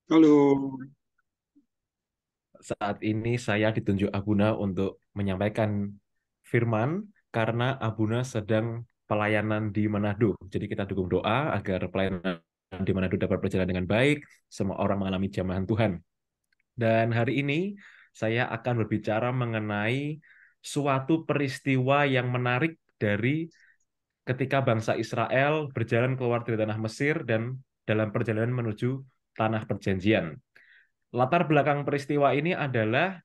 Halo, Saat ini saya ditunjuk Abuna untuk menyampaikan firman karena Abuna sedang pelayanan di Manado. Jadi kita dukung doa agar pelayanan di Manado dapat berjalan dengan baik, semua orang mengalami jamahan Tuhan. Dan hari ini saya akan berbicara mengenai suatu peristiwa yang menarik dari ketika bangsa Israel berjalan keluar dari tanah Mesir dan dalam perjalanan menuju tanah perjanjian. Latar belakang peristiwa ini adalah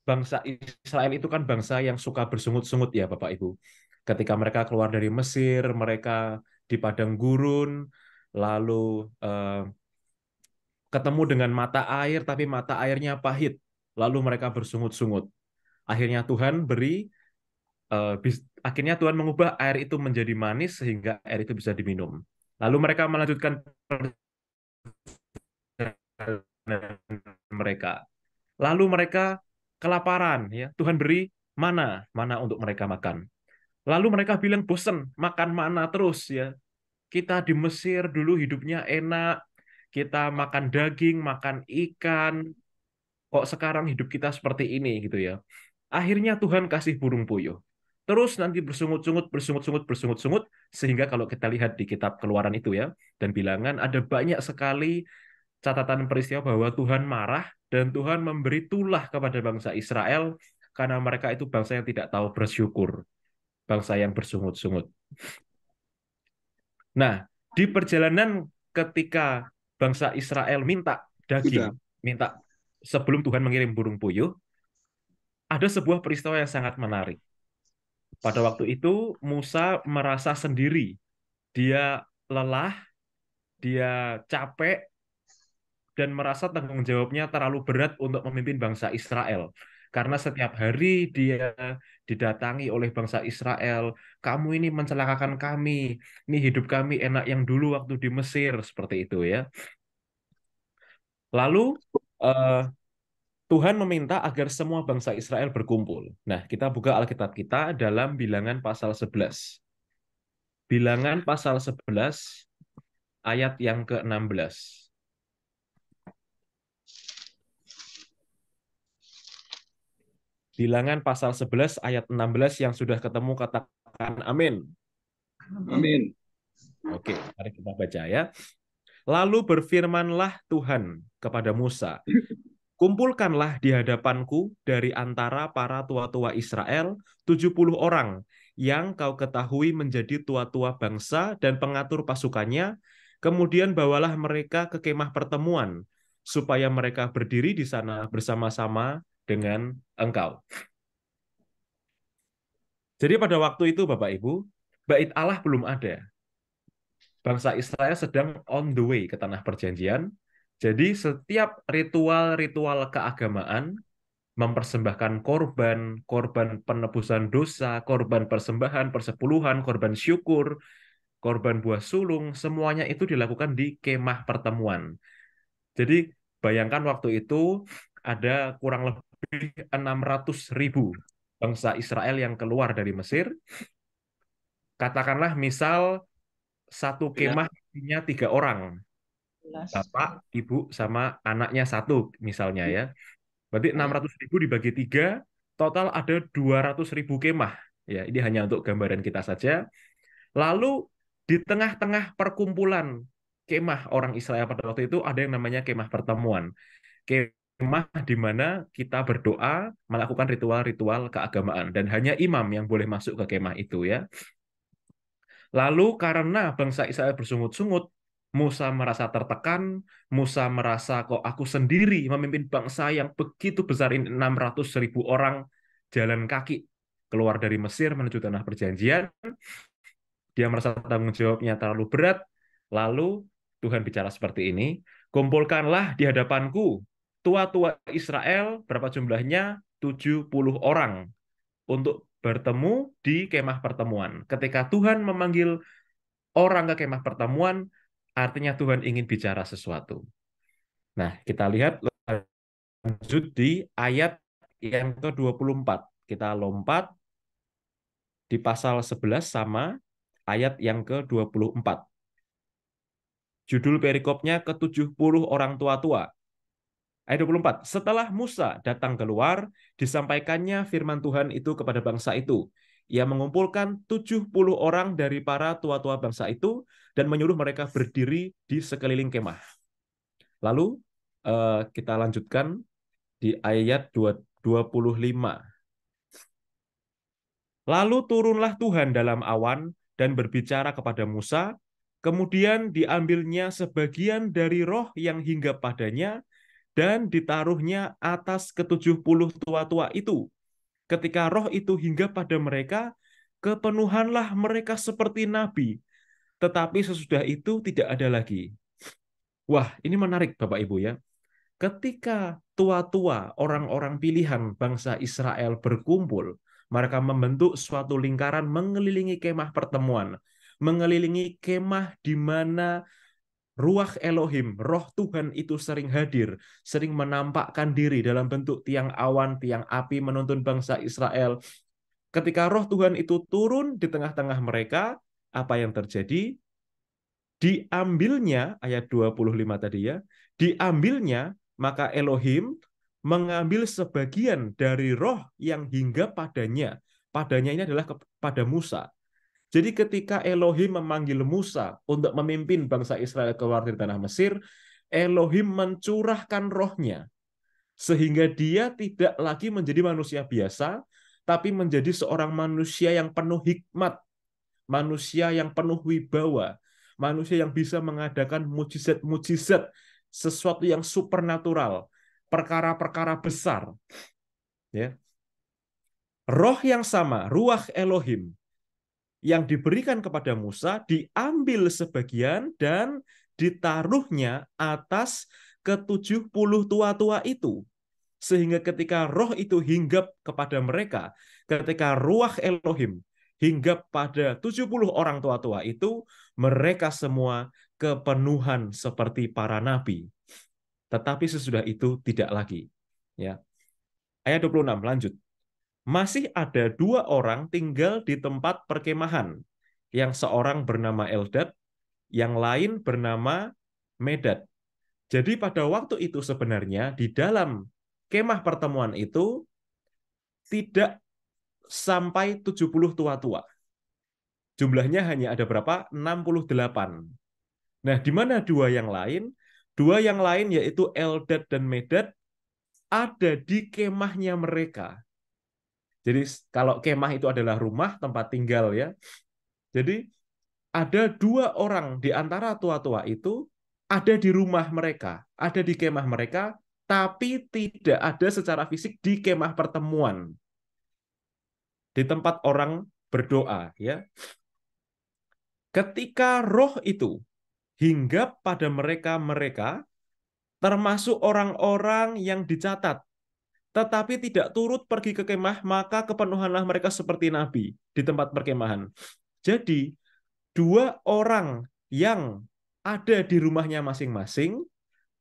bangsa Israel itu kan bangsa yang suka bersungut-sungut ya Bapak Ibu. Ketika mereka keluar dari Mesir, mereka di padang gurun, lalu eh, ketemu dengan mata air, tapi mata airnya pahit. Lalu mereka bersungut-sungut. Akhirnya Tuhan beri, akhirnya Tuhan mengubah air itu menjadi manis sehingga air itu bisa diminum. Lalu mereka melanjutkan perjalanan mereka. Lalu mereka kelaparan, ya. Tuhan beri mana untuk mereka makan. Lalu mereka bilang bosen makan mana terus ya. Kita di Mesir dulu hidupnya enak, kita makan daging, makan ikan, kok sekarang hidup kita seperti ini gitu ya. Akhirnya Tuhan kasih burung puyuh. Terus nanti bersungut-sungut, bersungut-sungut, bersungut-sungut, sehingga kalau kita lihat di kitab Keluaran itu ya, dan bilangan ada banyak sekali catatan peristiwa bahwa Tuhan marah dan Tuhan memberi tulah kepada bangsa Israel karena mereka itu bangsa yang tidak tahu bersyukur, bangsa yang bersungut-sungut. Nah, di perjalanan ketika bangsa Israel minta sudah. daging, minta sebelum Tuhan mengirim burung puyuh, ada sebuah peristiwa yang sangat menarik. Pada waktu itu Musa merasa sendiri, dia lelah, dia capek, dan merasa tanggung jawabnya terlalu berat untuk memimpin bangsa Israel. Karena setiap hari dia didatangi oleh bangsa Israel, kamu ini mencelakakan kami, ini hidup kami enak yang dulu waktu di Mesir, seperti itu ya. Lalu eh, Tuhan meminta agar semua bangsa Israel berkumpul. Nah, kita buka Alkitab kita dalam Bilangan pasal 11. Bilangan pasal 11 ayat yang ke-16. Bilangan pasal 11 ayat 16 yang sudah ketemu katakan amin. Amin. Oke, mari kita baca ya. Lalu berfirmanlah Tuhan kepada Musa, kumpulkanlah di hadapanku dari antara para tua-tua Israel 70 orang yang kau ketahui menjadi tua-tua bangsa dan pengatur pasukannya, kemudian bawalah mereka ke kemah pertemuan, supaya mereka berdiri di sana bersama-sama dengan engkau. Jadi pada waktu itu Bapak Ibu, bait Allah belum ada. Bangsa Israel sedang on the way ke tanah perjanjian. Jadi setiap ritual-ritual keagamaan mempersembahkan korban, korban penebusan dosa, korban persembahan, persepuluhan, korban syukur, korban buah sulung, semuanya itu dilakukan di kemah pertemuan. Jadi bayangkan waktu itu ada kurang lebih 600.000 bangsa Israel yang keluar dari Mesir. Katakanlah misal satu Ya, kemah isinya 3 orang, bapak, ibu, sama anaknya satu misalnya ya. Berarti 600.000 dibagi 3, total ada 200.000 kemah. Ya, ini hanya untuk gambaran kita saja. Lalu di tengah-tengah perkumpulan kemah orang Israel pada waktu itu ada yang namanya kemah pertemuan. Kemah di mana kita berdoa, melakukan ritual-ritual keagamaan dan hanya imam yang boleh masuk ke kemah itu ya. Lalu karena bangsa Israel bersungut-sungut, Musa merasa tertekan, Musa merasa kok aku sendiri memimpin bangsa yang begitu besar ini 600.000 orang jalan kaki keluar dari Mesir menuju tanah perjanjian. Dia merasa tanggung jawabnya terlalu berat. Lalu Tuhan bicara seperti ini, kumpulkanlah di hadapanku tua-tua Israel, berapa jumlahnya? 70 orang untuk bertemu di kemah pertemuan. Ketika Tuhan memanggil orang ke kemah pertemuan, artinya Tuhan ingin bicara sesuatu. Nah, kita lihat lanjut di ayat yang ke-24. Kita lompat di pasal 11 sama ayat yang ke-24. Judul perikopnya ke-70 orang tua-tua. Ayat 24. Setelah Musa datang keluar, disampaikannya firman Tuhan itu kepada bangsa itu. Ia mengumpulkan 70 orang dari para tua-tua bangsa itu dan menyuruh mereka berdiri di sekeliling kemah. Lalu kita lanjutkan di ayat 25. Lalu turunlah Tuhan dalam awan dan berbicara kepada Musa, kemudian diambilnya sebagian dari roh yang hinggap padanya dan ditaruhnya atas ke-70 tua-tua itu. Ketika roh itu hinggap pada mereka, kepenuhanlah mereka seperti nabi, tetapi sesudah itu tidak ada lagi. Wah, ini menarik Bapak Ibu ya. Ketika tua-tua orang-orang pilihan bangsa Israel berkumpul, mereka membentuk suatu lingkaran mengelilingi kemah pertemuan, mengelilingi kemah di mana Ruach Elohim, roh Tuhan itu sering hadir, sering menampakkan diri dalam bentuk tiang awan, tiang api menuntun bangsa Israel. Ketika roh Tuhan itu turun di tengah-tengah mereka, apa yang terjadi? Diambilnya, ayat 25 tadi ya, diambilnya, maka Elohim mengambil sebagian dari roh yang hinggap padanya. Padanya ini adalah kepada Musa. Jadi ketika Elohim memanggil Musa untuk memimpin bangsa Israel keluar dari tanah Mesir, Elohim mencurahkan rohnya. Sehingga dia tidak lagi menjadi manusia biasa, tapi menjadi seorang manusia yang penuh hikmat, manusia yang penuh wibawa, manusia yang bisa mengadakan mujizat-mujizat, sesuatu yang supernatural, perkara-perkara besar. Ya. Roh yang sama, Ruach Elohim, yang diberikan kepada Musa diambil sebagian dan ditaruhnya atas ke-70 tua-tua itu. Sehingga ketika roh itu hinggap kepada mereka, ketika ruach Elohim hinggap pada 70 orang tua-tua itu, mereka semua kepenuhan seperti para nabi. Tetapi sesudah itu tidak lagi. Ya. Ayat 26 lanjut. Masih ada 2 orang tinggal di tempat perkemahan, yang seorang bernama Eldad, yang lain bernama Medad. Jadi pada waktu itu sebenarnya di dalam kemah pertemuan itu tidak sampai 70 tua-tua. Jumlahnya hanya ada berapa? 68. Nah, di mana 2 yang lain? 2 yang lain yaitu Eldad dan Medad ada di kemahnya mereka. Jadi kalau kemah itu adalah rumah tempat tinggal ya. Jadi ada 2 orang di antara tua-tua itu ada di rumah mereka, ada di kemah mereka, tapi tidak ada secara fisik di kemah pertemuan, di tempat orang berdoa ya. Ketika roh itu hinggap pada mereka-mereka, termasuk orang-orang yang dicatat, tetapi tidak turut pergi ke kemah, maka kepenuhanlah mereka seperti nabi di tempat perkemahan. Jadi 2 orang yang ada di rumahnya masing-masing,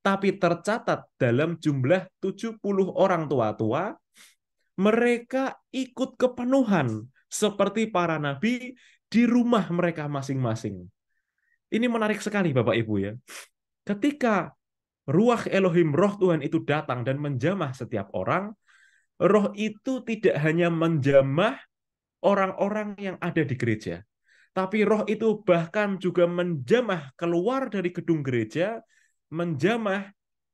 tapi tercatat dalam jumlah 70 orang tua-tua, mereka ikut kepenuhan seperti para nabi di rumah mereka masing-masing. Ini menarik sekali Bapak Ibu ya. Ketika Ruach Elohim, roh Tuhan itu datang dan menjamah setiap orang, roh itu tidak hanya menjamah orang-orang yang ada di gereja, tapi roh itu bahkan juga menjamah keluar dari gedung gereja, menjamah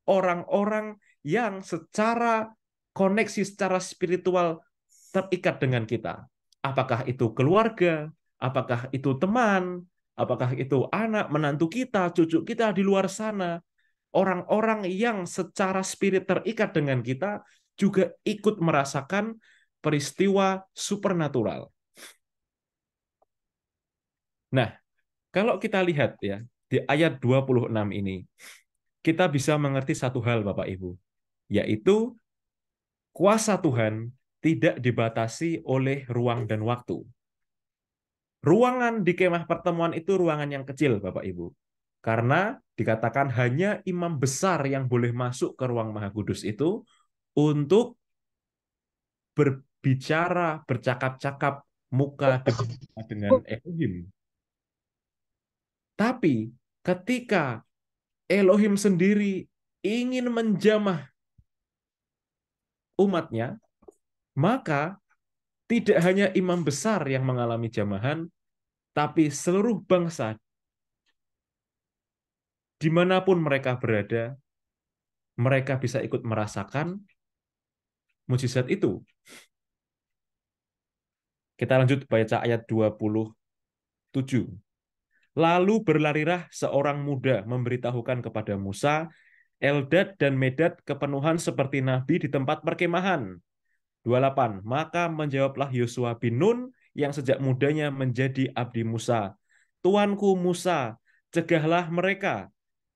orang-orang yang secara koneksi, secara spiritual terikat dengan kita. Apakah itu keluarga, apakah itu teman, apakah itu anak, menantu kita, cucu kita di luar sana. Orang-orang yang secara spirit terikat dengan kita juga ikut merasakan peristiwa supernatural. Nah, kalau kita lihat ya, di ayat 26 ini, kita bisa mengerti satu hal Bapak Ibu, yaitu kuasa Tuhan tidak dibatasi oleh ruang dan waktu. Ruangan di kemah pertemuan itu ruangan yang kecil Bapak Ibu. Karena dikatakan hanya imam besar yang boleh masuk ke ruang Maha Kudus itu untuk berbicara, bercakap-cakap muka dengan Elohim. Tapi ketika Elohim sendiri ingin menjamah umatnya, maka tidak hanya imam besar yang mengalami jamahan, tapi seluruh bangsa dimanapun mereka berada, mereka bisa ikut merasakan mujizat itu. Kita lanjut baca ayat 27. Lalu berlarilah seorang muda memberitahukan kepada Musa, Eldad dan Medad kepenuhan seperti nabi di tempat perkemahan. 28. Maka menjawablah Yosua bin Nun yang sejak mudanya menjadi abdi Musa. Tuanku Musa, cegahlah mereka.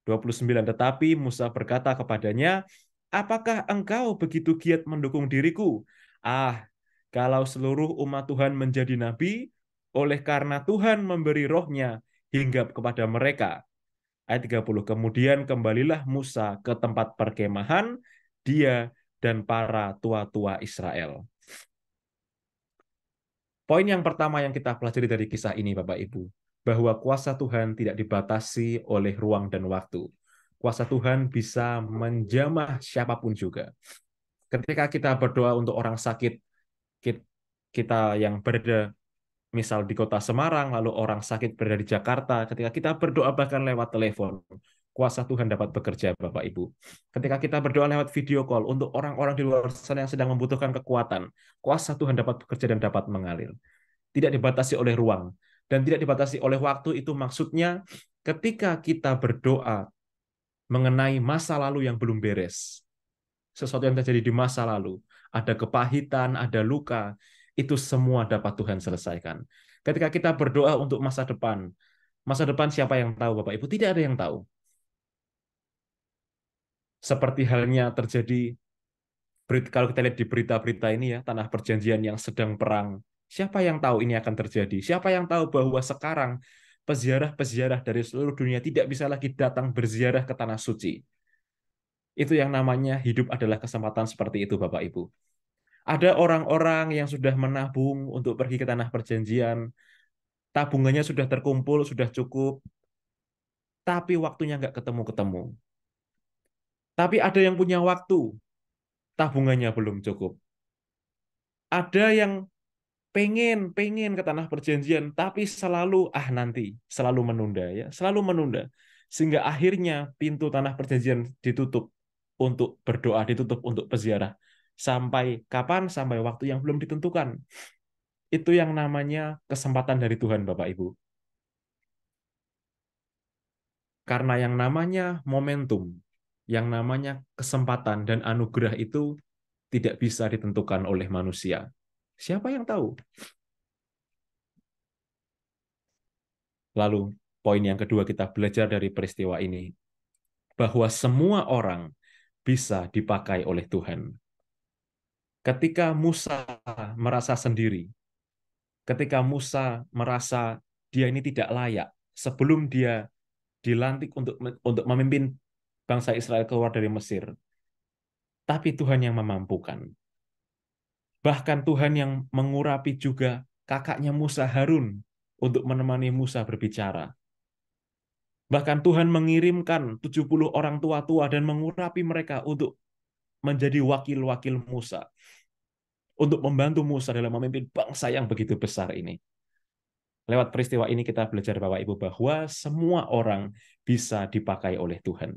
29. Tetapi Musa berkata kepadanya, apakah engkau begitu giat mendukung diriku? Ah, kalau seluruh umat Tuhan menjadi nabi, oleh karena Tuhan memberi rohnya hingga kepada mereka. Ayat 30. Kemudian kembalilah Musa ke tempat perkemahan, dia dan para tua-tua Israel. Poin yang pertama yang kita pelajari dari kisah ini, Bapak Ibu, bahwa kuasa Tuhan tidak dibatasi oleh ruang dan waktu. Kuasa Tuhan bisa menjamah siapapun juga. Ketika kita berdoa untuk orang sakit, kita yang berada misal di kota Semarang, lalu orang sakit berada di Jakarta, ketika kita berdoa bahkan lewat telepon, kuasa Tuhan dapat bekerja, Bapak Ibu. Ketika kita berdoa lewat video call untuk orang-orang di luar sana yang sedang membutuhkan kekuatan, kuasa Tuhan dapat bekerja dan dapat mengalir. Tidak dibatasi oleh ruang dan tidak dibatasi oleh waktu, itu maksudnya ketika kita berdoa mengenai masa lalu yang belum beres, sesuatu yang terjadi di masa lalu, ada kepahitan, ada luka, itu semua dapat Tuhan selesaikan. Ketika kita berdoa untuk masa depan siapa yang tahu, Bapak Ibu? Tidak ada yang tahu. Seperti halnya terjadi, kalau kita lihat di berita-berita ini ya, tanah perjanjian yang sedang perang, siapa yang tahu ini akan terjadi? Siapa yang tahu bahwa sekarang peziarah-peziarah dari seluruh dunia tidak bisa lagi datang berziarah ke tanah suci? Itu yang namanya hidup adalah kesempatan seperti itu, Bapak Ibu. Ada orang-orang yang sudah menabung untuk pergi ke tanah perjanjian, tabungannya sudah terkumpul, sudah cukup, tapi waktunya nggak ketemu-ketemu. Tapi ada yang punya waktu, tabungannya belum cukup. Ada yang pengen pengen ke tanah perjanjian, tapi selalu nanti, selalu menunda ya, selalu menunda. Sehingga akhirnya pintu tanah perjanjian ditutup untuk berdoa, ditutup untuk peziarah. Sampai kapan? Sampai waktu yang belum ditentukan. Itu yang namanya kesempatan dari Tuhan, Bapak Ibu. Karena yang namanya momentum, yang namanya kesempatan dan anugerah itu tidak bisa ditentukan oleh manusia. Siapa yang tahu? Lalu, poin yang kedua kita belajar dari peristiwa ini, bahwa semua orang bisa dipakai oleh Tuhan. Ketika Musa merasa sendiri, ketika Musa merasa dia ini tidak layak, sebelum dia dilantik untuk memimpin bangsa Israel keluar dari Mesir, tapi Tuhan yang memampukan. Bahkan Tuhan yang mengurapi juga kakaknya Musa, Harun, untuk menemani Musa berbicara. Bahkan Tuhan mengirimkan 70 orang tua-tua dan mengurapi mereka untuk menjadi wakil-wakil Musa, untuk membantu Musa dalam memimpin bangsa yang begitu besar ini. Lewat peristiwa ini kita belajar, Bapak Ibu, bahwa semua orang bisa dipakai oleh Tuhan.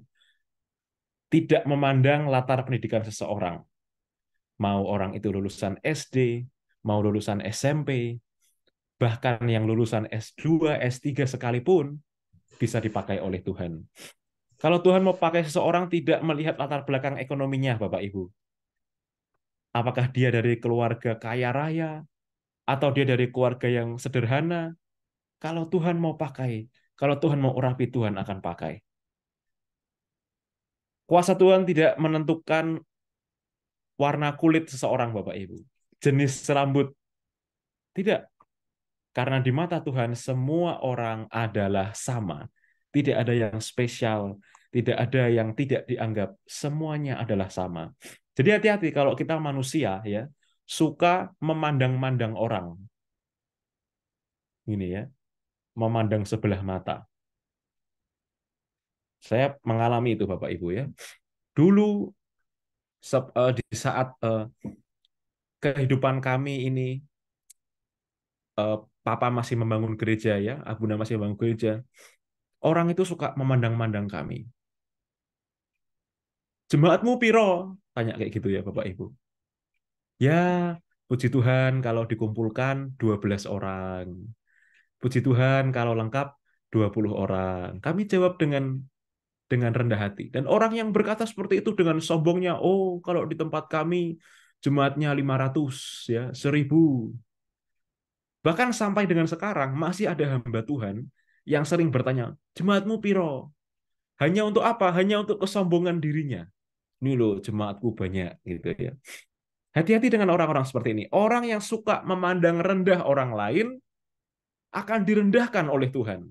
Tidak memandang latar pendidikan seseorang. Mau orang itu lulusan SD, mau lulusan SMP, bahkan yang lulusan S2, S3 sekalipun bisa dipakai oleh Tuhan. Kalau Tuhan mau pakai seseorang, tidak melihat latar belakang ekonominya, Bapak Ibu. Apakah dia dari keluarga kaya raya, atau dia dari keluarga yang sederhana. Kalau Tuhan mau pakai, kalau Tuhan mau urapi, Tuhan akan pakai. Kuasa Tuhan tidak menentukan warna kulit seseorang, Bapak Ibu. Jenis rambut, tidak. Karena di mata Tuhan semua orang adalah sama. Tidak ada yang spesial, tidak ada yang tidak dianggap. Semuanya adalah sama. Jadi hati-hati kalau kita manusia ya, suka memandang-mandang orang. Ini ya, memandang sebelah mata. Saya mengalami itu Bapak Ibu ya. Dulu di saat kehidupan kami ini, Papa masih membangun gereja ya, Abuna masih membangun gereja. Orang itu suka memandang-mandang kami. Jemaatmu piro? Tanya kayak gitu ya Bapak Ibu. Ya, puji Tuhan kalau dikumpulkan 12 orang. Puji Tuhan kalau lengkap 20 orang. Kami jawab dengan rendah hati. Dan orang yang berkata seperti itu dengan sombongnya, oh kalau di tempat kami jemaatnya 500 ya, 1000. Bahkan sampai dengan sekarang masih ada hamba Tuhan yang sering bertanya, jemaatmu piro? Hanya untuk apa? Hanya untuk kesombongan dirinya. Ini loh jemaatku banyak gitu ya. Hati-hati dengan orang-orang seperti ini. Orang yang suka memandang rendah orang lain akan direndahkan oleh Tuhan.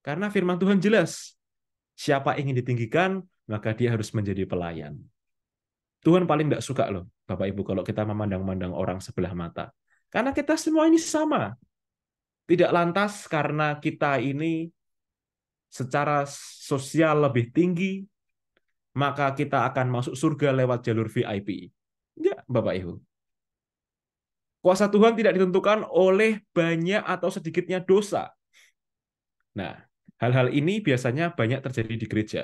Karena firman Tuhan jelas, siapa ingin ditinggikan, maka dia harus menjadi pelayan. Tuhan paling tidak suka loh, Bapak Ibu, kalau kita memandang-mandang orang sebelah mata. Karena kita semua ini sama. Tidak lantas karena kita ini secara sosial lebih tinggi, maka kita akan masuk surga lewat jalur VIP. Enggak, Bapak Ibu. Kuasa Tuhan tidak ditentukan oleh banyak atau sedikitnya dosa. Nah, hal-hal ini biasanya banyak terjadi di gereja.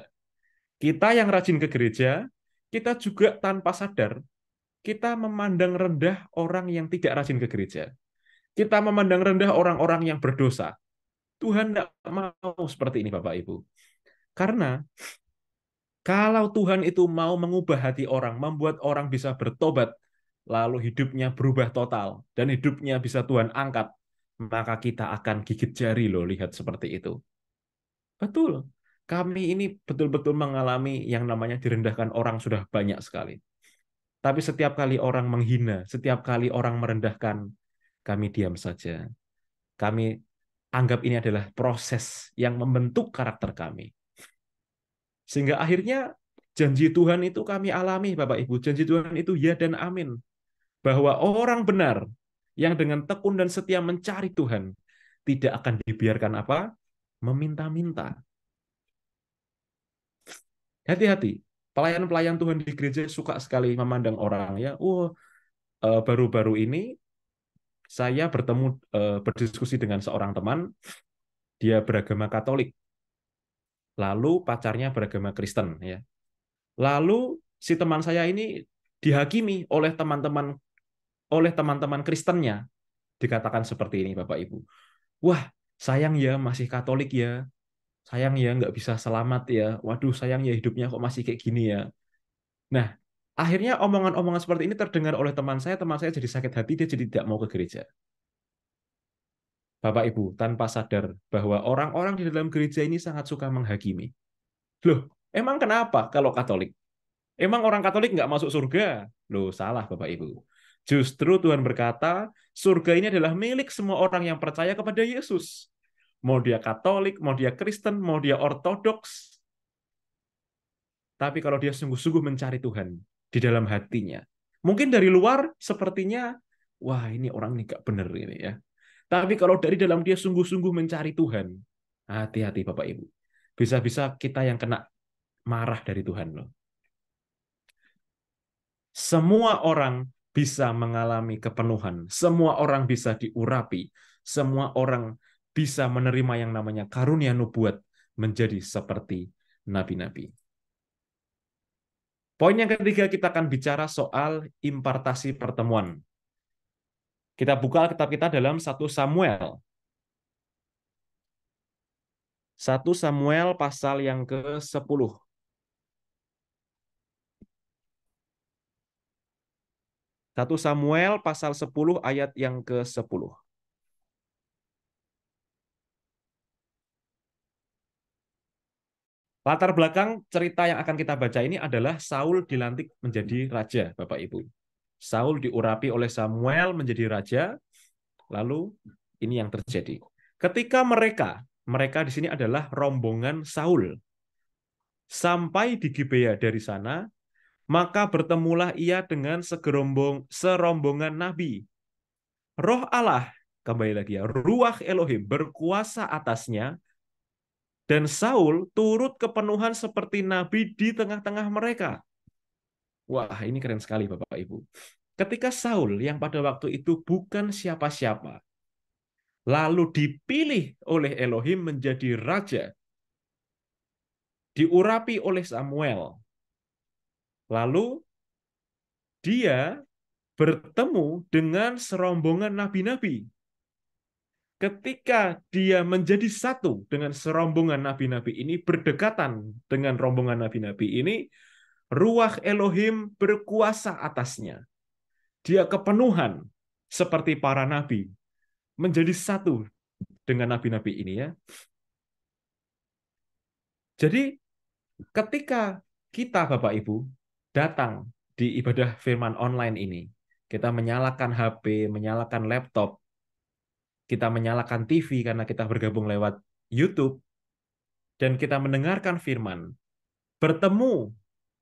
Kita yang rajin ke gereja, kita juga tanpa sadar, kita memandang rendah orang yang tidak rajin ke gereja. Kita memandang rendah orang-orang yang berdosa. Tuhan tidak mau seperti ini, Bapak Ibu. Karena kalau Tuhan itu mau mengubah hati orang, membuat orang bisa bertobat, lalu hidupnya berubah total, dan hidupnya bisa Tuhan angkat, maka kita akan gigit jari loh lihat seperti itu. Betul. Kami ini betul-betul mengalami yang namanya direndahkan orang sudah banyak sekali. Tapi setiap kali orang menghina, setiap kali orang merendahkan, kami diam saja. Kami anggap ini adalah proses yang membentuk karakter kami. Sehingga akhirnya janji Tuhan itu kami alami, Bapak Ibu. Janji Tuhan itu ya dan amin. Bahwa orang benar yang dengan tekun dan setia mencari Tuhan tidak akan dibiarkan apa? Meminta-minta. Hati-hati. Pelayan-pelayan Tuhan di gereja suka sekali memandang orang ya. Baru-baru ini saya berdiskusi dengan seorang teman, dia beragama Katolik, lalu pacarnya beragama Kristen ya. Lalu si teman saya ini dihakimi oleh teman-teman Kristennya, dikatakan seperti ini Bapak Ibu. Wah, sayang ya masih Katolik ya. Sayang ya nggak bisa selamat ya. Waduh, sayang ya hidupnya kok masih kayak gini ya. Nah, akhirnya omongan-omongan seperti ini terdengar oleh teman saya jadi sakit hati, dia jadi tidak mau ke gereja. Bapak Ibu, tanpa sadar bahwa orang-orang di dalam gereja ini sangat suka menghakimi. Loh, emang kenapa kalau Katolik? Emang orang Katolik nggak masuk surga? Loh, salah Bapak Ibu. Justru Tuhan berkata, surga ini adalah milik semua orang yang percaya kepada Yesus. Mau dia Katolik, mau dia Kristen, mau dia Ortodoks. Tapi kalau dia sungguh-sungguh mencari Tuhan di dalam hatinya. Mungkin dari luar sepertinya, wah ini orang ini nggak benar ini ya. Tapi kalau dari dalam dia sungguh-sungguh mencari Tuhan, hati-hati Bapak Ibu. Bisa-bisa kita yang kena marah dari Tuhan loh. Semua orang bisa mengalami kepenuhan, semua orang bisa diurapi, semua orang bisa menerima yang namanya karunia nubuat menjadi seperti nabi-nabi. Poin yang ketiga kita akan bicara soal impartasi pertemuan. Kita buka kitab kita dalam 1 Samuel. 1 Samuel pasal yang ke-10. 1 Samuel pasal 10 ayat yang ke-10. Latar belakang cerita yang akan kita baca ini adalah Saul dilantik menjadi raja, Bapak Ibu. Saul diurapi oleh Samuel menjadi raja, lalu ini yang terjadi. Ketika mereka di sini adalah rombongan Saul, sampai di Gibea dari sana, maka bertemulah ia dengan serombongan nabi. Roh Allah, kembali lagi ya, Ruach Elohim berkuasa atasnya, Dan Saul turut kepenuhan seperti nabi di tengah-tengah mereka. Wah, ini keren sekali Bapak Ibu. Ketika Saul yang pada waktu itu bukan siapa-siapa, lalu dipilih oleh Elohim menjadi raja, diurapi oleh Samuel, lalu dia bertemu dengan serombongan nabi-nabi. Ketika dia menjadi satu dengan serombongan nabi-nabi ini, berdekatan dengan rombongan nabi-nabi ini, ruah Elohim berkuasa atasnya. Dia kepenuhan seperti para nabi, menjadi satu dengan nabi-nabi ini ya. Jadi ketika kita Bapak Ibu datang di ibadah firman online ini, kita menyalakan HP, menyalakan laptop, kita menyalakan TV karena kita bergabung lewat YouTube, dan kita mendengarkan firman, bertemu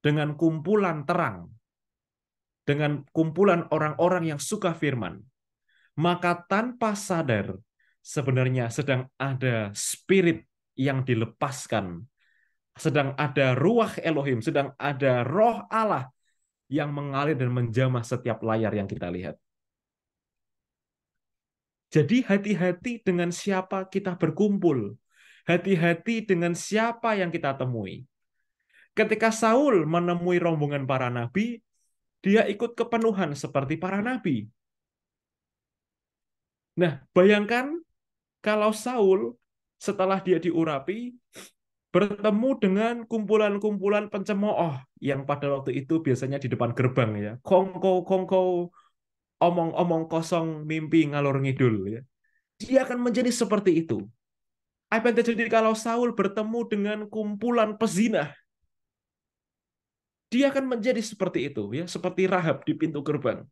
dengan kumpulan terang, dengan kumpulan orang-orang yang suka firman, maka tanpa sadar sebenarnya sedang ada spirit yang dilepaskan, sedang ada ruah Elohim, sedang ada roh Allah yang mengalir dan menjamah setiap layar yang kita lihat. Jadi hati-hati dengan siapa kita berkumpul. Hati-hati dengan siapa yang kita temui. Ketika Saul menemui rombongan para nabi, dia ikut kepenuhan seperti para nabi. Nah, bayangkan kalau Saul setelah dia diurapi, bertemu dengan kumpulan-kumpulan pencemooh yang pada waktu itu biasanya di depan gerbang ya. Kongko-kongko, omong-omong kosong, mimpi ngalor ngidul ya. Dia akan menjadi seperti itu. Apa yang terjadi kalau Saul bertemu dengan kumpulan pezina? Dia akan menjadi seperti itu ya, seperti Rahab di pintu gerbang.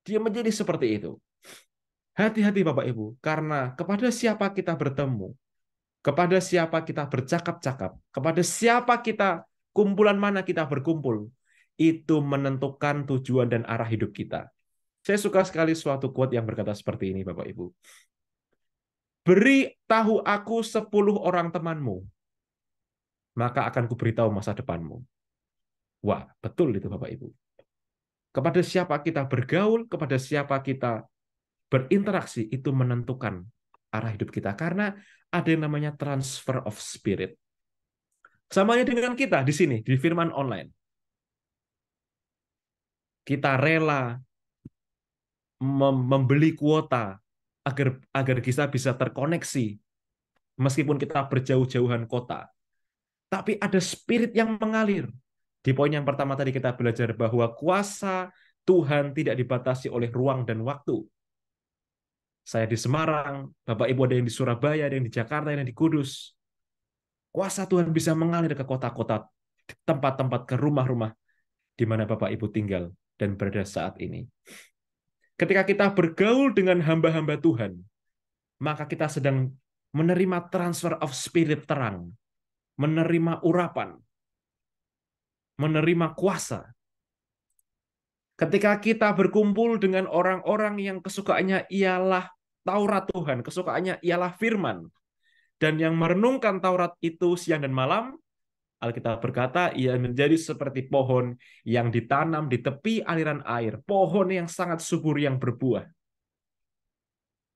Dia menjadi seperti itu. Hati-hati Bapak Ibu, karena kepada siapa kita bertemu, kepada siapa kita bercakap-cakap, kepada siapa kita, kumpulan mana kita berkumpul, itu menentukan tujuan dan arah hidup kita. Saya suka sekali suatu quote yang berkata seperti ini, Bapak Ibu. Beri tahu aku 10 orang temanmu, maka akan kuberitahu masa depanmu. Wah, betul itu Bapak Ibu. Kepada siapa kita bergaul, kepada siapa kita berinteraksi, itu menentukan arah hidup kita. Karena ada yang namanya transfer of spirit. Samanya dengan kita di sini, di firman online. Kita rela membeli kuota agar kita bisa terkoneksi meskipun kita berjauh-jauhan kota. Tapi ada spirit yang mengalir. Di poin yang pertama tadi kita belajar bahwa kuasa Tuhan tidak dibatasi oleh ruang dan waktu. Saya di Semarang, Bapak Ibu ada yang di Surabaya, ada yang di Jakarta, ada yang di Kudus. Kuasa Tuhan bisa mengalir ke kota-kota, tempat-tempat, ke rumah-rumah di mana Bapak Ibu tinggal dan berada saat ini. Ketika kita bergaul dengan hamba-hamba Tuhan, maka kita sedang menerima transfer of spirit terang, menerima urapan, menerima kuasa. Ketika kita berkumpul dengan orang-orang yang kesukaannya ialah Taurat Tuhan, kesukaannya ialah firman, dan yang merenungkan Taurat itu siang dan malam, Alkitab berkata, ia menjadi seperti pohon yang ditanam di tepi aliran air, pohon yang sangat subur yang berbuah.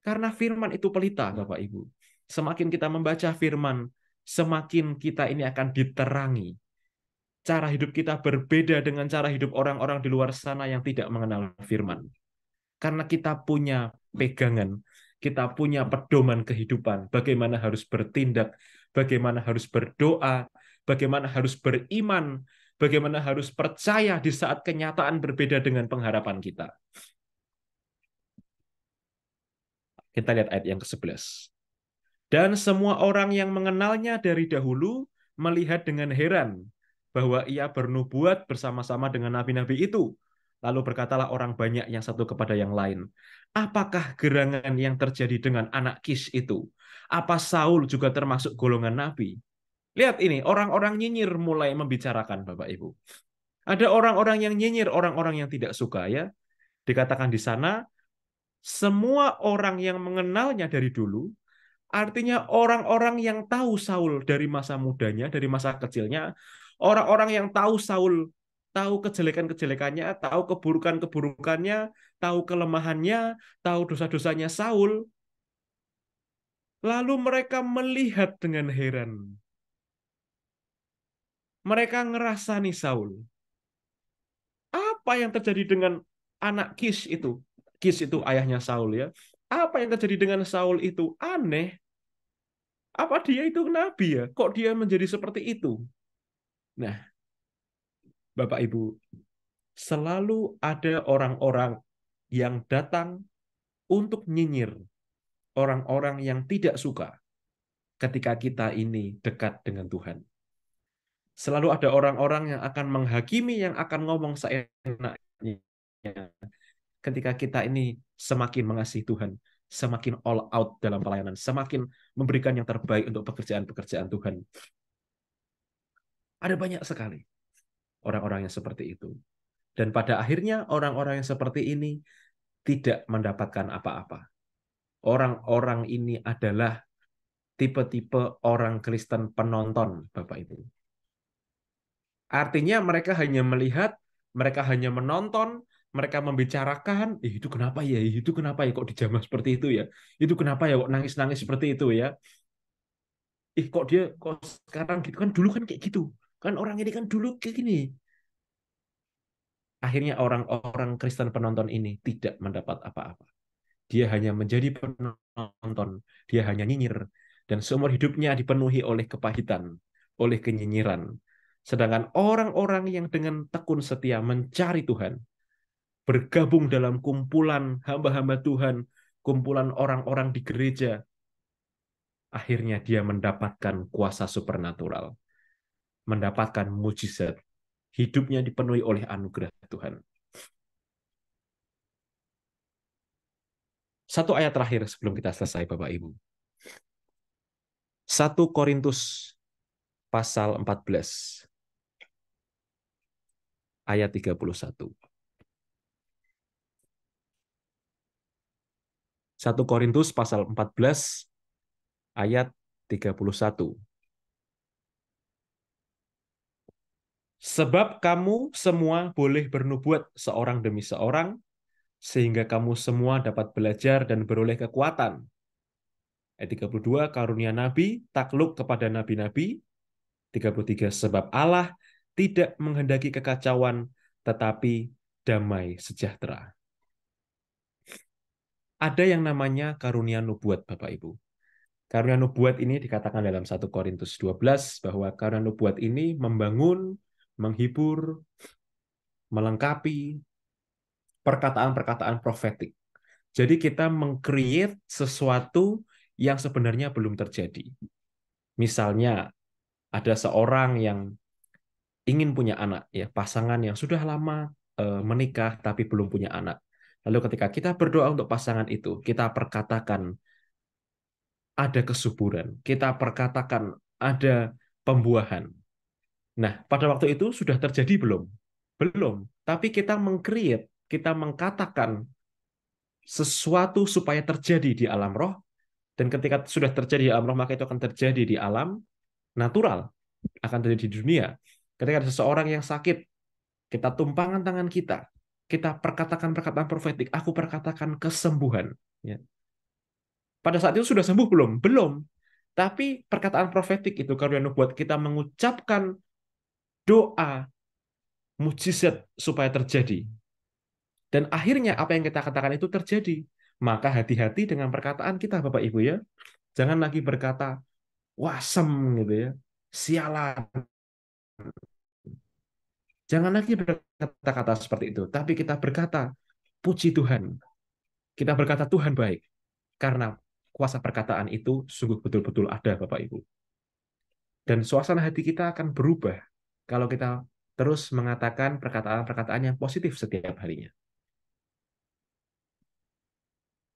Karena firman itu pelita, Bapak Ibu. Semakin kita membaca firman, semakin kita ini akan diterangi. Cara hidup kita berbeda dengan cara hidup orang-orang di luar sana yang tidak mengenal firman. Karena kita punya pegangan, kita punya pedoman kehidupan, bagaimana harus bertindak, bagaimana harus berdoa, bagaimana harus beriman, bagaimana harus percaya di saat kenyataan berbeda dengan pengharapan kita. Kita lihat ayat yang ke-11. Dan semua orang yang mengenalnya dari dahulu melihat dengan heran bahwa ia bernubuat bersama-sama dengan nabi-nabi itu. Lalu berkatalah orang banyak yang satu kepada yang lain, apakah gerangan yang terjadi dengan anak Kish itu? Apa Saul juga termasuk golongan nabi? Lihat ini, orang-orang nyinyir mulai membicarakan, Bapak Ibu. Ada orang-orang yang nyinyir, orang-orang yang tidak suka ya. Dikatakan di sana, semua orang yang mengenalnya dari dulu, Artinya orang-orang yang tahu Saul dari masa mudanya, dari masa kecilnya, orang-orang yang tahu Saul, tahu kejelekan-kejelekannya, tahu keburukan-keburukannya, tahu kelemahannya, tahu dosa-dosanya Saul, lalu mereka melihat dengan heran. Mereka ngerasani Saul. Apa yang terjadi dengan anak Kis itu? Kis itu ayahnya Saul ya. Apa yang terjadi dengan Saul itu? Aneh. Apa dia itu nabi ya? Kok dia menjadi seperti itu? Nah, Bapak Ibu, selalu ada orang-orang yang datang untuk nyinyir, orang-orang yang tidak suka ketika kita ini dekat dengan Tuhan. Selalu ada orang-orang yang akan menghakimi, yang akan ngomong seenaknya. Ketika kita ini semakin mengasihi Tuhan, semakin all out dalam pelayanan, semakin memberikan yang terbaik untuk pekerjaan-pekerjaan Tuhan. Ada banyak sekali orang-orang yang seperti itu. Dan pada akhirnya orang-orang yang seperti ini tidak mendapatkan apa-apa. Orang-orang ini adalah tipe-tipe orang Kristen penonton, Bapak Ibu. Artinya mereka hanya melihat, mereka hanya menonton, mereka membicarakan, itu kenapa ya, itu kenapa ya kok dijamah seperti itu ya, itu kenapa ya kok nangis-nangis seperti itu ya, kok dia kok sekarang gitu kan, dulu kan kayak gitu, kan orang ini kan dulu kayak gini. Akhirnya orang-orang Kristen penonton ini tidak mendapat apa-apa. Dia hanya menjadi penonton, dia hanya nyinyir, dan seumur hidupnya dipenuhi oleh kepahitan, oleh kenyinyiran. Sedangkan orang-orang yang dengan tekun setia mencari Tuhan, bergabung dalam kumpulan hamba-hamba Tuhan, kumpulan orang-orang di gereja, akhirnya dia mendapatkan kuasa supernatural, mendapatkan mujizat, hidupnya dipenuhi oleh anugerah Tuhan. Satu ayat terakhir sebelum kita selesai, Bapak Ibu. 1 Korintus pasal 14 ayat 31. 1 Korintus pasal 14 ayat 31. Sebab kamu semua boleh bernubuat seorang demi seorang, sehingga kamu semua dapat belajar dan beroleh kekuatan. Ayat 32, karunia nabi, takluk kepada nabi-nabi. 33, sebab Allah tidak menghendaki kekacauan, tetapi damai sejahtera. Ada yang namanya karunia nubuat, Bapak Ibu. Karunia nubuat ini dikatakan dalam 1 Korintus 12 bahwa karunia nubuat ini membangun, menghibur, melengkapi perkataan-perkataan profetik. Jadi kita meng-create sesuatu yang sebenarnya belum terjadi. Misalnya ada seorang yang ingin punya anak, ya pasangan yang sudah lama menikah tapi belum punya anak. Lalu ketika kita berdoa untuk pasangan itu, kita perkatakan ada kesuburan, kita perkatakan ada pembuahan. Nah, pada waktu itu sudah terjadi belum? Belum. Tapi kita meng-create, kita mengkatakan sesuatu supaya terjadi di alam roh, dan ketika sudah terjadi di alam roh, maka itu akan terjadi di alam natural, akan terjadi di dunia. Ketika ada seseorang yang sakit, kita tumpangkan tangan kita perkatakan perkataan profetik, aku perkatakan kesembuhan. Ya. Pada saat itu sudah sembuh belum? Belum. Tapi perkataan profetik itu karena buat kita mengucapkan doa mujizat supaya terjadi. Dan akhirnya apa yang kita katakan itu terjadi. Maka hati-hati dengan perkataan kita, Bapak Ibu ya. Jangan lagi berkata wasem gitu ya. Sialan. Jangan lagi berkata-kata seperti itu, tapi kita berkata puji Tuhan. Kita berkata Tuhan baik karena kuasa perkataan itu sungguh betul-betul ada, Bapak Ibu. Dan suasana hati kita akan berubah kalau kita terus mengatakan perkataan-perkataan yang positif setiap harinya.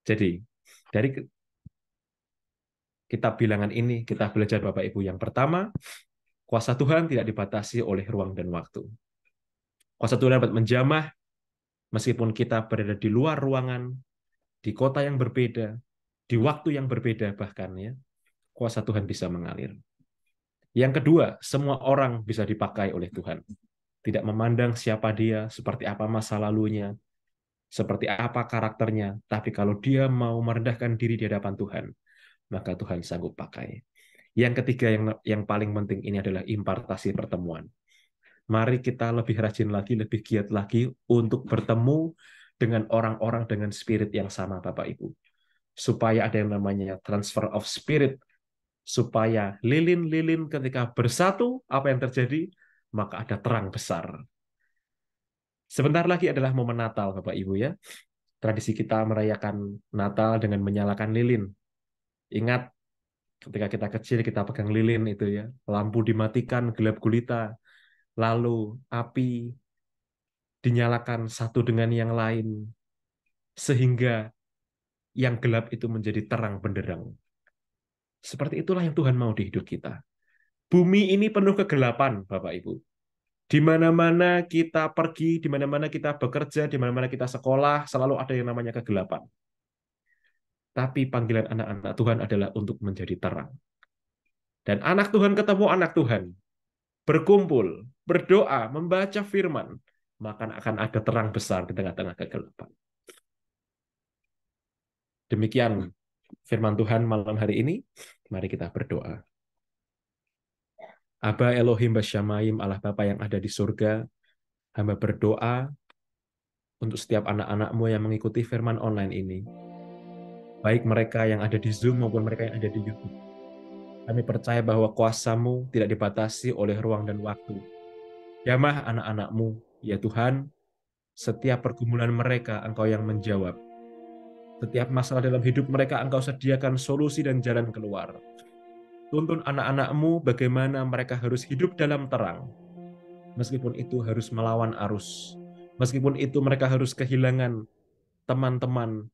Jadi, dari kitab bilangan ini kita belajar Bapak Ibu yang pertama, kuasa Tuhan tidak dibatasi oleh ruang dan waktu. Kuasa Tuhan dapat menjamah meskipun kita berada di luar ruangan, di kota yang berbeda, di waktu yang berbeda bahkan ya. kuasa Tuhan bisa mengalir. Yang kedua, semua orang bisa dipakai oleh Tuhan. Tidak memandang siapa dia, seperti apa masa lalunya, seperti apa karakternya, tapi kalau dia mau merendahkan diri di hadapan Tuhan, maka Tuhan sanggup pakai. Yang ketiga yang paling penting ini adalah impartasi pertemuan. Mari kita lebih rajin lagi, lebih giat lagi untuk bertemu dengan orang-orang dengan spirit yang sama, Bapak Ibu. Supaya ada yang namanya transfer of spirit, supaya lilin-lilin ketika bersatu, apa yang terjadi? Maka ada terang besar. Sebentar lagi adalah momen Natal, Bapak Ibu ya. Tradisi kita merayakan Natal dengan menyalakan lilin. Ingat, ketika kita kecil kita pegang lilin itu ya, lampu dimatikan, gelap gulita, lalu api dinyalakan satu dengan yang lain, sehingga yang gelap itu menjadi terang benderang. Seperti itulah yang Tuhan mau di hidup kita. Bumi ini penuh kegelapan, Bapak Ibu. Di mana-mana kita pergi, di mana-mana kita bekerja, di mana-mana kita sekolah, selalu ada yang namanya kegelapan. Tapi panggilan anak-anak Tuhan adalah untuk menjadi terang. Dan anak Tuhan ketemu anak Tuhan, berkumpul, berdoa, membaca firman, maka akan ada terang besar di tengah-tengah kegelapan. Demikian firman Tuhan malam hari ini. Mari kita berdoa. Aba Elohim Basyamayim, Allah Bapa yang ada di surga, hamba berdoa untuk setiap anak-anak-Mu yang mengikuti firman online ini. Baik mereka yang ada di Zoom maupun mereka yang ada di YouTube. Kami percaya bahwa kuasa-Mu tidak dibatasi oleh ruang dan waktu. Jamah anak-anak-Mu, ya Tuhan, setiap pergumulan mereka Engkau yang menjawab. Setiap masalah dalam hidup mereka Engkau sediakan solusi dan jalan keluar. Tuntun anak-anak-Mu bagaimana mereka harus hidup dalam terang. Meskipun itu harus melawan arus. Meskipun itu mereka harus kehilangan teman-teman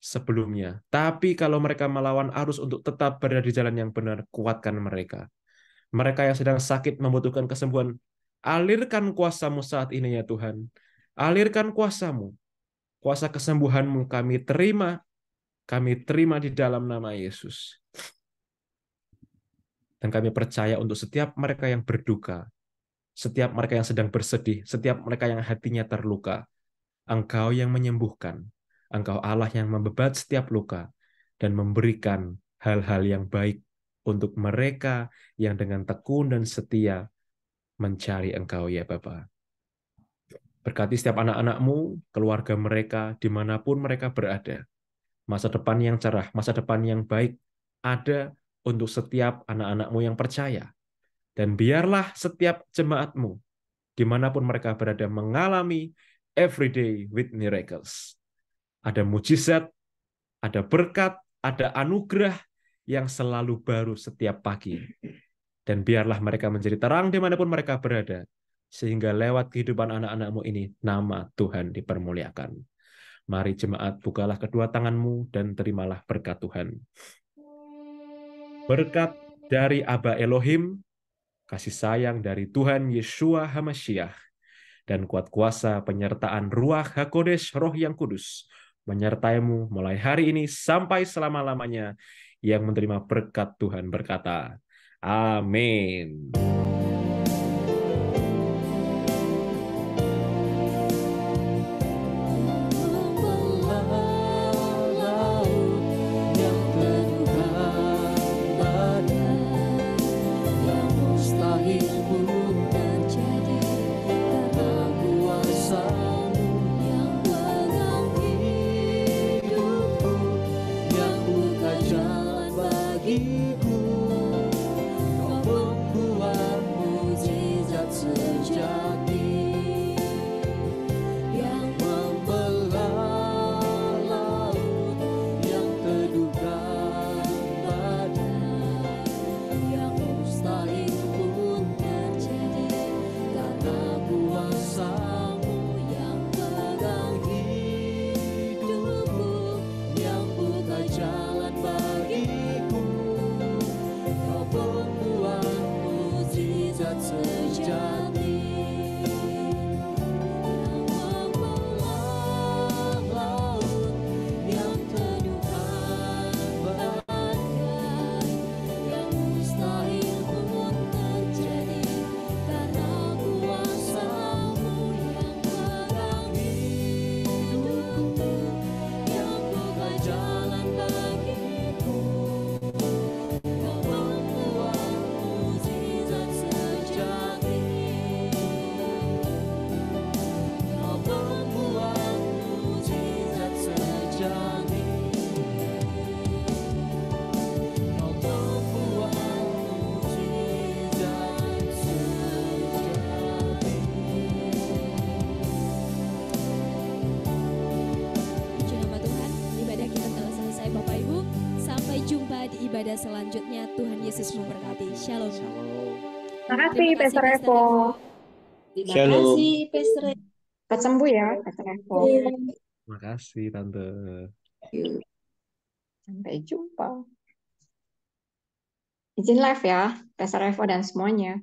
sebelumnya. Tapi kalau mereka melawan arus untuk tetap berada di jalan yang benar, kuatkan mereka. Mereka yang sedang sakit membutuhkan kesembuhan, alirkan kuasa-Mu saat ini ya Tuhan. Alirkan kuasa-Mu. Kuasa kesembuhan-Mu kami terima di dalam nama Yesus. Dan kami percaya untuk setiap mereka yang berduka, setiap mereka yang sedang bersedih, setiap mereka yang hatinya terluka, Engkau yang menyembuhkan. Engkau Allah yang membebat setiap luka dan memberikan hal-hal yang baik untuk mereka yang dengan tekun dan setia mencari Engkau ya Bapa. Berkati setiap anak-anak-Mu, keluarga mereka, dimanapun mereka berada. Masa depan yang cerah, masa depan yang baik ada untuk setiap anak-anak-Mu yang percaya. Dan biarlah setiap jemaat-Mu, dimanapun mereka berada, mengalami everyday with miracles. Ada mujizat, ada berkat, ada anugerah yang selalu baru setiap pagi. Dan biarlah mereka menjadi terang dimanapun mereka berada, sehingga lewat kehidupan anak-anak-Mu ini, nama Tuhan dipermuliakan. Mari jemaat, bukalah kedua tangan-Mu dan terimalah berkat Tuhan. Berkat dari Aba Elohim, kasih sayang dari Tuhan Yeshua HaMashiach, dan kuat kuasa penyertaan Ruach HaKodesh, Roh yang Kudus, menyertai-Mu mulai hari ini sampai selama-lamanya. Yang menerima berkat Tuhan berkata, amin. Bagiku, kau membuat ibadah selanjutnya. Tuhan Yesus memberkati. Shalom. Makasih, Terima kasih, Pastor Pastor Revo. Revo. Terima Shalom. kasih, Pastor. Cepat sembuh ya, Pastor Revo. Terima kasih, Tante. Yuk. Sampai jumpa. Izin live ya, Pastor Revo dan semuanya.